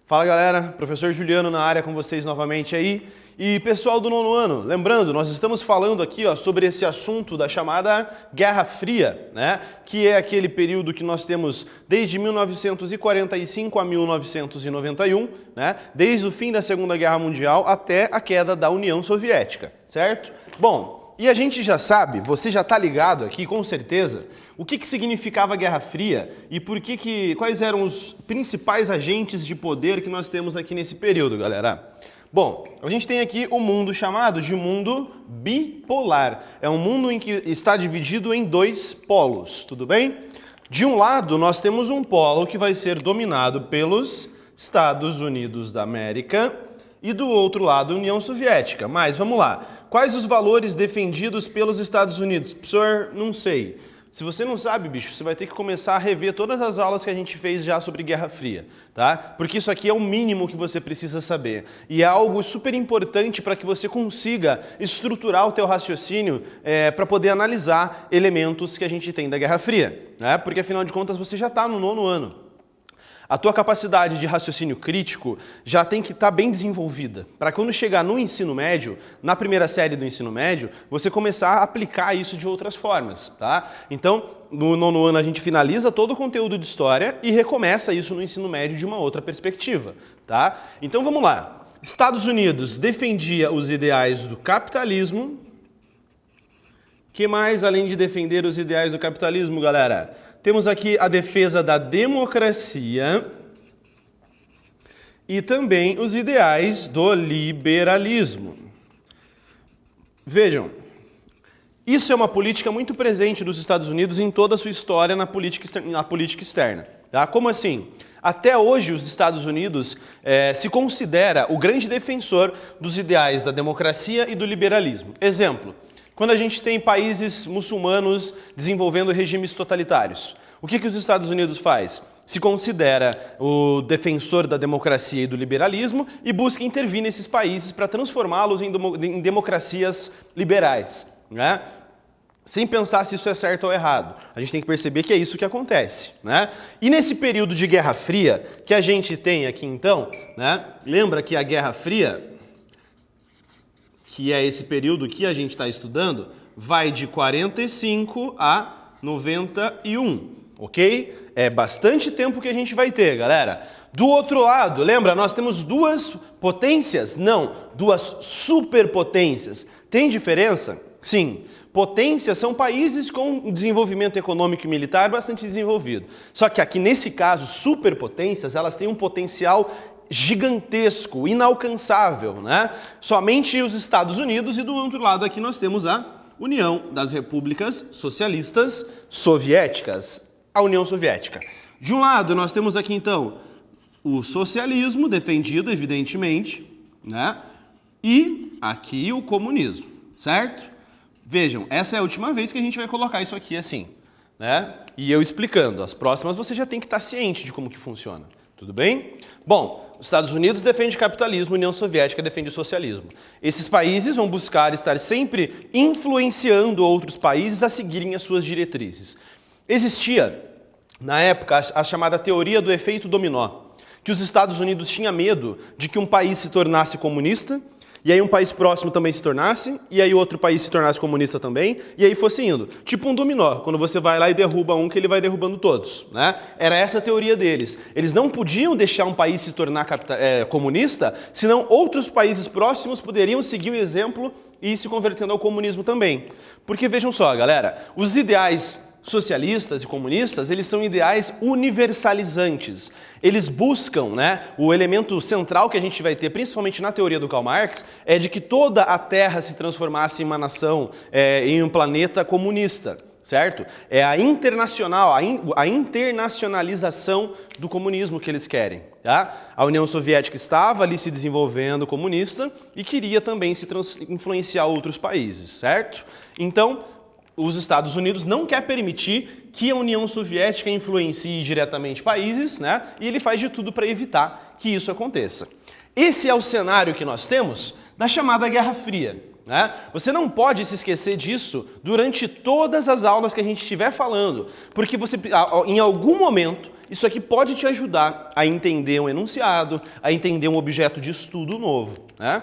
Fala galera, professor Juliano na área com vocês novamente aí. E pessoal do nono ano, lembrando, nós estamos falando aqui sobre esse assunto da chamada Guerra Fria, né? Que é aquele período que nós temos desde 1945 a 1991, né? Desde o fim da Segunda Guerra Mundial até a queda da União Soviética, certo? Bom, e a gente já sabe, você já está ligado aqui com certeza, o que significava a Guerra Fria e quais eram os principais agentes de poder que nós temos aqui nesse período, galera? Bom, a gente tem aqui o mundo chamado de mundo bipolar. É um mundo em que está dividido em dois polos, tudo bem? De um lado, nós temos um polo que vai ser dominado pelos Estados Unidos da América e do outro lado, a União Soviética. Mas vamos lá, quais os valores defendidos pelos Estados Unidos? Professor, não sei. Se você não sabe, bicho, você vai ter que começar a rever todas as aulas que a gente fez já sobre Guerra Fria, tá? Porque isso aqui é o mínimo que você precisa saber. E é algo super importante para que você consiga estruturar o teu raciocínio para poder analisar elementos que a gente tem da Guerra Fria, né? Porque afinal de contas você já está no nono ano. A tua capacidade de raciocínio crítico já tem que estar bem desenvolvida, para quando chegar no ensino médio, na primeira série do ensino médio, você começar a aplicar isso de outras formas, tá? Então, no nono ano a gente finaliza todo o conteúdo de história e recomeça isso no ensino médio de uma outra perspectiva, tá? Então vamos lá. Estados Unidos defendia os ideais do capitalismo. Que mais além de defender os ideais do capitalismo, galera? Temos aqui a defesa da democracia e também os ideais do liberalismo. Vejam, isso é uma política muito presente dos Estados Unidos em toda a sua história na política externa. Tá? Como assim? Até hoje os Estados Unidos se considera o grande defensor dos ideais da democracia e do liberalismo. Exemplo. Quando a gente tem países muçulmanos desenvolvendo regimes totalitários, o que os Estados Unidos faz? Se considera o defensor da democracia e do liberalismo e busca intervir nesses países para transformá-los em democracias liberais, né? Sem pensar se isso é certo ou errado. A gente tem que perceber que é isso que acontece, né? E nesse período de Guerra Fria que a gente tem aqui então, né? Lembra que a Guerra Fria, que é esse período que a gente está estudando, vai de 45 a 91, ok? É bastante tempo que a gente vai ter, galera. Do outro lado, lembra, nós temos duas potências? Não, duas superpotências. Tem diferença? Sim. Potências são países com desenvolvimento econômico e militar bastante desenvolvido. Só que aqui, nesse caso, superpotências, elas têm um potencial gigantesco, inalcançável, né? Somente os Estados Unidos e do outro lado aqui nós temos a União das Repúblicas Socialistas Soviéticas, a União Soviética. De um lado nós temos aqui então o socialismo defendido, evidentemente, né? E aqui o comunismo, certo? Vejam, essa é a última vez que a gente vai colocar isso aqui assim, né? E eu explicando, as próximas você já tem que estar ciente de como que funciona. Tudo bem? Bom, os Estados Unidos defende o capitalismo, a União Soviética defende o socialismo. Esses países vão buscar estar sempre influenciando outros países a seguirem as suas diretrizes. Existia, na época, a chamada teoria do efeito dominó, que os Estados Unidos tinham medo de que um país se tornasse comunista, e aí um país próximo também se tornasse, e aí outro país se tornasse comunista também, e aí fosse indo. Tipo um dominó, quando você vai lá e derruba um, que ele vai derrubando todos, né? Era essa a teoria deles. Eles não podiam deixar um país se tornar comunista, senão outros países próximos poderiam seguir o exemplo e ir se convertendo ao comunismo também. Porque vejam só, galera, os ideais socialistas e comunistas, eles são ideais universalizantes. Eles buscam, né, o elemento central que a gente vai ter, principalmente na teoria do Karl Marx, é de que toda a Terra se transformasse em uma nação, em um planeta comunista, certo? É a internacionalização do comunismo que eles querem, tá? A União Soviética estava ali se desenvolvendo comunista e queria também influenciar outros países, certo? Então, os Estados Unidos não quer permitir que a União Soviética influencie diretamente países, né? E ele faz de tudo para evitar que isso aconteça. Esse é o cenário que nós temos da chamada Guerra Fria, né? Você não pode se esquecer disso durante todas as aulas que a gente estiver falando, porque em algum momento isso aqui pode te ajudar a entender um enunciado, a entender um objeto de estudo novo, né?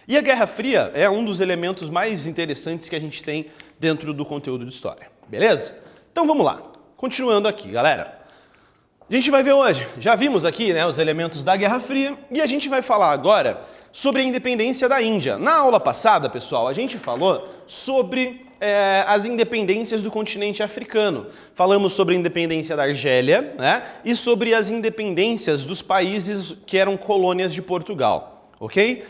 E a Guerra Fria é um dos elementos mais interessantes que a gente tem dentro do conteúdo de história, beleza? Então vamos lá, continuando aqui, galera. A gente vai ver hoje, já vimos aqui, né, os elementos da Guerra Fria e a gente vai falar agora sobre a independência da Índia. Na aula passada, pessoal, a gente falou sobre as independências do continente africano. Falamos sobre a independência da Argélia, né, e sobre as independências dos países que eram colônias de Portugal, ok?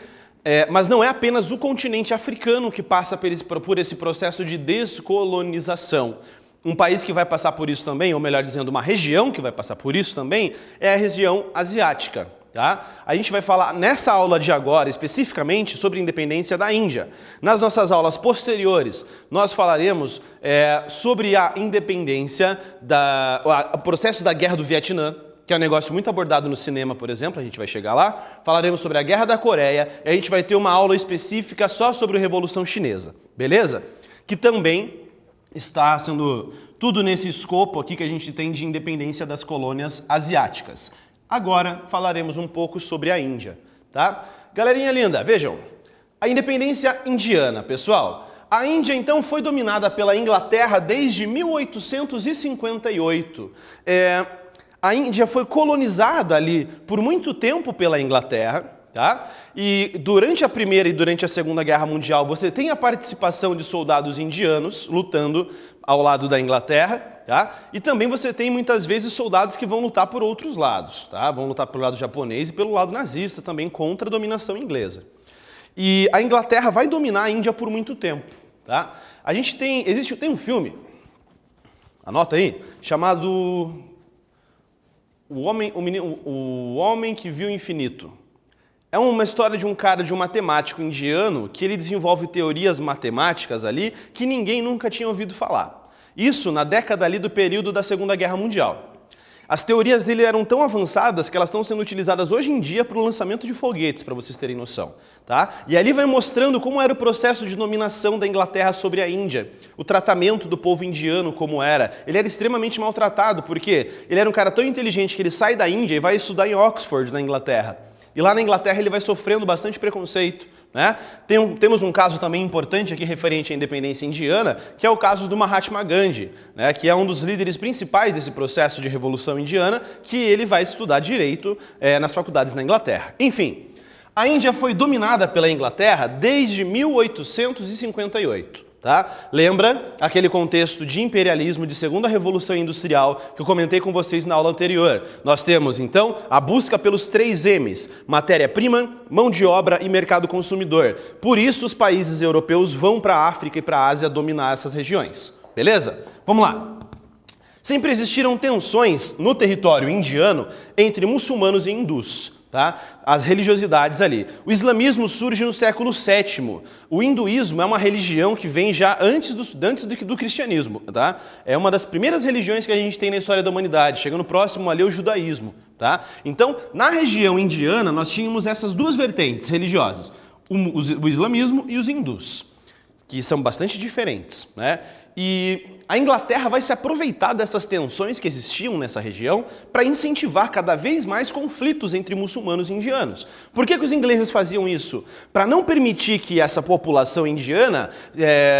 Mas não é apenas o continente africano que passa por esse processo de descolonização. Um país que vai passar por isso também, ou melhor dizendo, uma região que vai passar por isso também, é a região asiática. Tá? A gente vai falar nessa aula de agora, especificamente, sobre a independência da Índia. Nas nossas aulas posteriores, nós falaremos sobre a independência, o processo da Guerra do Vietnã, que é um negócio muito abordado no cinema, por exemplo, a gente vai chegar lá. Falaremos sobre a Guerra da Coreia e a gente vai ter uma aula específica só sobre a Revolução Chinesa, beleza? Que também está sendo tudo nesse escopo aqui que a gente tem de independência das colônias asiáticas. Agora falaremos um pouco sobre a Índia, tá? Galerinha linda, vejam, a independência indiana, pessoal. A Índia, então, foi dominada pela Inglaterra desde 1858. A Índia foi colonizada ali por muito tempo pela Inglaterra, tá? E durante a Primeira e durante a Segunda Guerra Mundial, você tem a participação de soldados indianos lutando ao lado da Inglaterra, tá? E também você tem muitas vezes soldados que vão lutar por outros lados, tá? Vão lutar pelo lado japonês e pelo lado nazista também contra a dominação inglesa. E a Inglaterra vai dominar a Índia por muito tempo, tá? A gente tem um filme, anota aí, chamado O Homem que Viu o Infinito. É uma história de um cara, de um matemático indiano, que ele desenvolve teorias matemáticas ali que ninguém nunca tinha ouvido falar. Isso na década ali do período da Segunda Guerra Mundial. As teorias dele eram tão avançadas que elas estão sendo utilizadas hoje em dia para o lançamento de foguetes, para vocês terem noção. Tá? E ali vai mostrando como era o processo de dominação da Inglaterra sobre a Índia, o tratamento do povo indiano como era. Ele era extremamente maltratado, porque ele era um cara tão inteligente que ele sai da Índia e vai estudar em Oxford, na Inglaterra. E lá na Inglaterra ele vai sofrendo bastante preconceito, né? Temos um caso também importante aqui referente à independência indiana, que é o caso do Mahatma Gandhi, né? Que é um dos líderes principais desse processo de revolução indiana, que ele vai estudar direito nas faculdades na Inglaterra. Enfim, a Índia foi dominada pela Inglaterra desde 1858. Tá? Lembra aquele contexto de imperialismo de segunda revolução industrial que eu comentei com vocês na aula anterior? Nós temos, então, a busca pelos 3 M's, matéria-prima, mão de obra e mercado consumidor. Por isso os países europeus vão para a África e para a Ásia dominar essas regiões. Beleza? Vamos lá. Sempre existiram tensões no território indiano entre muçulmanos e hindus. Tá? As religiosidades ali. O islamismo surge no século VII. O hinduísmo é uma religião que vem já antes do cristianismo. Tá? É uma das primeiras religiões que a gente tem na história da humanidade, chegando próximo ali ao judaísmo. Tá? Então, na região indiana, nós tínhamos essas duas vertentes religiosas, o islamismo e os hindus, que são bastante diferentes, né? E a Inglaterra vai se aproveitar dessas tensões que existiam nessa região para incentivar cada vez mais conflitos entre muçulmanos e indianos. Por que os ingleses faziam isso? Para não permitir que essa população indiana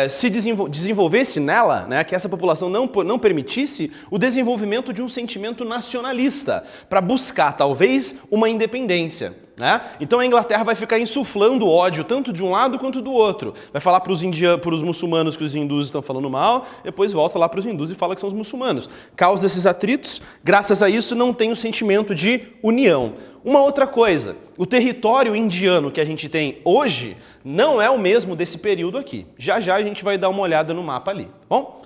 se desenvolvesse nela, né, que essa população não permitisse o desenvolvimento de um sentimento nacionalista, para buscar, talvez, uma independência. Né? Então a Inglaterra vai ficar insuflando ódio tanto de um lado quanto do outro. Vai falar para os muçulmanos que os hindus estão falando mal, depois volta lá para os hindus e fala que são os muçulmanos. Causa esses atritos, graças a isso não tem o sentimento de união. Uma outra coisa, o território indiano que a gente tem hoje não é o mesmo desse período aqui. Já já a gente vai dar uma olhada no mapa ali. Bom,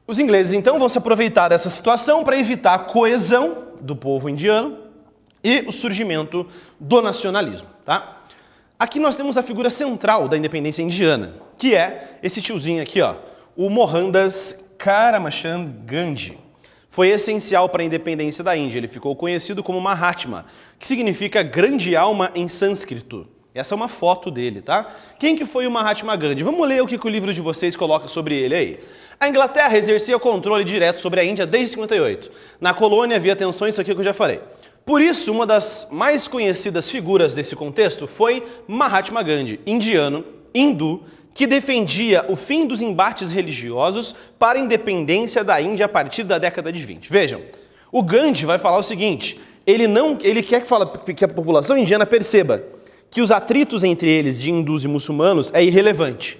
os ingleses então vão se aproveitar dessa situação para evitar a coesão do povo indiano e o surgimento do nacionalismo, tá? Aqui nós temos a figura central da independência indiana, que é esse tiozinho aqui, ó, o Mohandas Karamchand Gandhi. Foi essencial para a independência da Índia, ele ficou conhecido como Mahatma, que significa grande alma em sânscrito, Essa é uma foto dele, tá? Quem que foi o Mahatma Gandhi? Vamos ler o que o livro de vocês coloca sobre ele aí. A Inglaterra exercia controle direto sobre a Índia desde 58. Na colônia havia tensões, isso aqui que eu já falei. Por isso, uma das mais conhecidas figuras desse contexto foi Mahatma Gandhi, indiano, hindu, que defendia o fim dos embates religiosos para a independência da Índia a partir da década de 20. Vejam, o Gandhi vai falar o seguinte, ele quer que a população indiana perceba que os atritos entre eles, de hindus e muçulmanos, é irrelevante.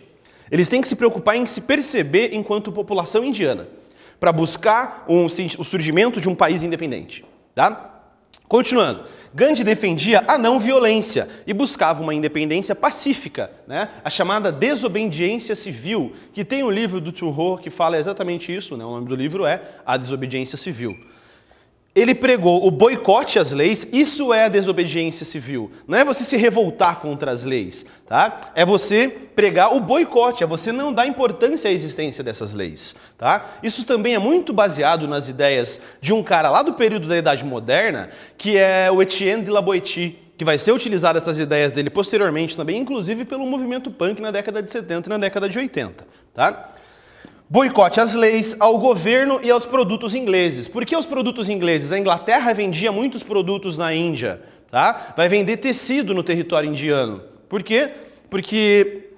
Eles têm que se preocupar em se perceber enquanto população indiana, para buscar o surgimento de um país independente. Tá? Continuando, Gandhi defendia a não violência e buscava uma independência pacífica, né? A chamada desobediência civil, que tem um livro do Thoreau que fala exatamente isso, né? O nome do livro é A Desobediência Civil. Ele pregou o boicote às leis, isso é a desobediência civil. Não é você se revoltar contra as leis, tá? É você pregar o boicote, é você não dar importância à existência dessas leis, tá? Isso também é muito baseado nas ideias de um cara lá do período da Idade Moderna, que é o Etienne de la Boétie, que vai ser utilizado essas ideias dele posteriormente também, inclusive pelo movimento punk na década de 70 e na década de 80, tá? Boicote às leis, ao governo e aos produtos ingleses. Por que os produtos ingleses? A Inglaterra vendia muitos produtos na Índia, tá? Vai vender tecido no território indiano. Por quê? Porque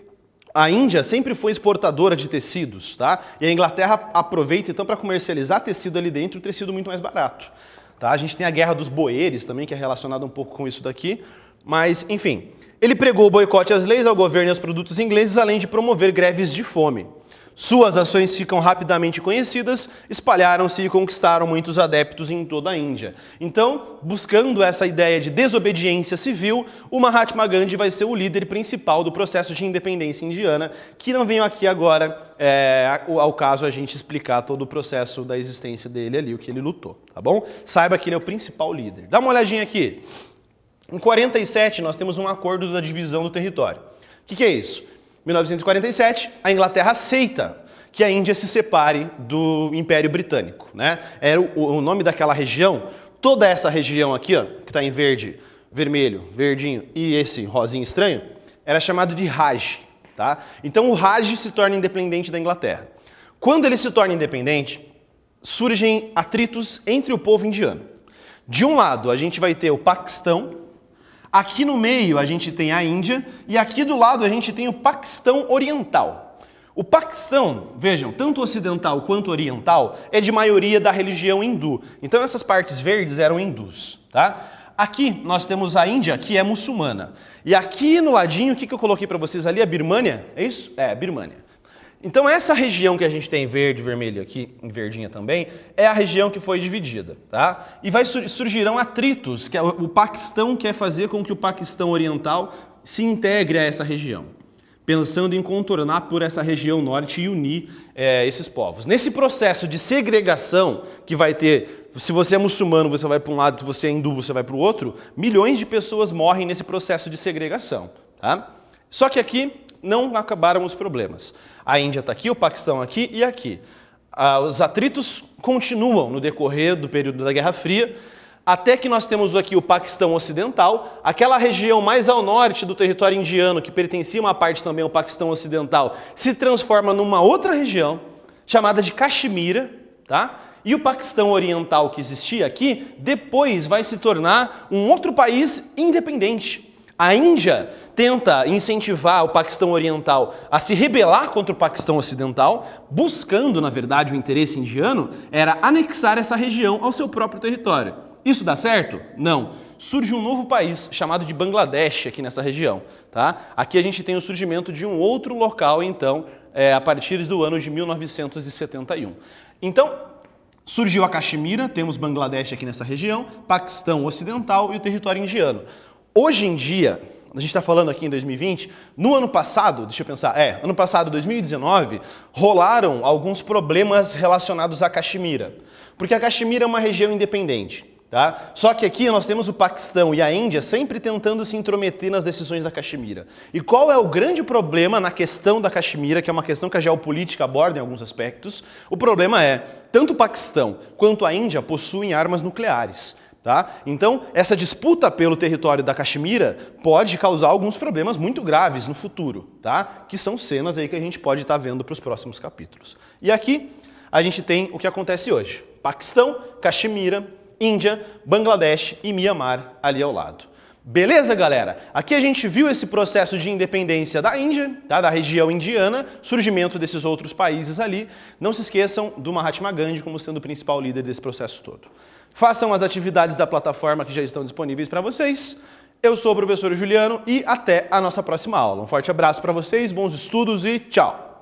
a Índia sempre foi exportadora de tecidos, tá? E a Inglaterra aproveita então para comercializar tecido ali dentro, tecido muito mais barato, tá? A gente tem a Guerra dos Boeres também, que é relacionada um pouco com isso daqui, mas enfim. Ele pregou o boicote às leis, ao governo e aos produtos ingleses, além de promover greves de fome. Suas ações ficam rapidamente conhecidas, espalharam-se e conquistaram muitos adeptos em toda a Índia. Então, buscando essa ideia de desobediência civil, o Mahatma Gandhi vai ser o líder principal do processo de independência indiana, que não venho aqui agora, ao caso, a gente explicar todo o processo da existência dele ali, o que ele lutou, tá bom? Saiba que ele é o principal líder. Dá uma olhadinha aqui. Em 47, nós temos um acordo da divisão do território. O que é isso? Em 1947, a Inglaterra aceita que a Índia se separe do Império Britânico, né? Era o nome daquela região, toda essa região aqui, ó, que está em verde, vermelho, verdinho e esse rosinho estranho, era chamado de Raj, tá? Então o Raj se torna independente da Inglaterra. Quando ele se torna independente, surgem atritos entre o povo indiano. De um lado, a gente vai ter o Paquistão. Aqui no meio a gente tem a Índia e aqui do lado a gente tem o Paquistão Oriental. O Paquistão, vejam, tanto ocidental quanto oriental, é de maioria da religião hindu. Então essas partes verdes eram hindus, tá? Aqui nós temos a Índia, que é muçulmana. E aqui no ladinho, o que eu coloquei para vocês ali? A Birmânia? É isso? É, Birmânia. Então essa região que a gente tem verde e vermelho aqui, em verdinha também, é a região que foi dividida, tá? E surgirão atritos, que o Paquistão quer fazer com que o Paquistão Oriental se integre a essa região, pensando em contornar por essa região norte e unir esses povos. Nesse processo de segregação que vai ter, se você é muçulmano, você vai para um lado, se você é hindu, você vai para o outro, milhões de pessoas morrem nesse processo de segregação, tá? Só que aqui não acabaram os problemas. A Índia está aqui, o Paquistão aqui e aqui. Os atritos continuam no decorrer do período da Guerra Fria, até que nós temos aqui o Paquistão Ocidental, aquela região mais ao norte do território indiano, que pertencia uma parte também ao Paquistão Ocidental, se transforma numa outra região, chamada de Caxemira, tá? E o Paquistão Oriental, que existia aqui, depois vai se tornar um outro país independente. A Índia tenta incentivar o Paquistão Oriental a se rebelar contra o Paquistão Ocidental, buscando, na verdade, o interesse indiano era anexar essa região ao seu próprio território. Isso dá certo? Não. Surge um novo país, chamado de Bangladesh, aqui nessa região, tá? Aqui a gente tem o surgimento de um outro local, então, a partir do ano de 1971. Então, surgiu a Caxemira, temos Bangladesh aqui nessa região, Paquistão Ocidental e o território indiano. Hoje em dia, a gente está falando aqui em 2020, no ano passado, deixa eu pensar, ano passado, 2019, rolaram alguns problemas relacionados à Caxemira, porque a Caxemira é uma região independente, tá? Só que aqui nós temos o Paquistão e a Índia sempre tentando se intrometer nas decisões da Caxemira. E qual é o grande problema na questão da Caxemira, que é uma questão que a geopolítica aborda em alguns aspectos? O problema é, tanto o Paquistão quanto a Índia possuem armas nucleares. Tá? Então, essa disputa pelo território da Caxemira pode causar alguns problemas muito graves no futuro, tá? Que são cenas aí que a gente pode estar vendo para os próximos capítulos. E aqui a gente tem o que acontece hoje. Paquistão, Caxemira, Índia, Bangladesh e Mianmar ali ao lado. Beleza, galera? Aqui a gente viu esse processo de independência da Índia, tá? Da região indiana, surgimento desses outros países ali. Não se esqueçam do Mahatma Gandhi como sendo o principal líder desse processo todo. Façam as atividades da plataforma que já estão disponíveis para vocês. Eu sou o professor Juliano e até a nossa próxima aula. Um forte abraço para vocês, bons estudos e tchau!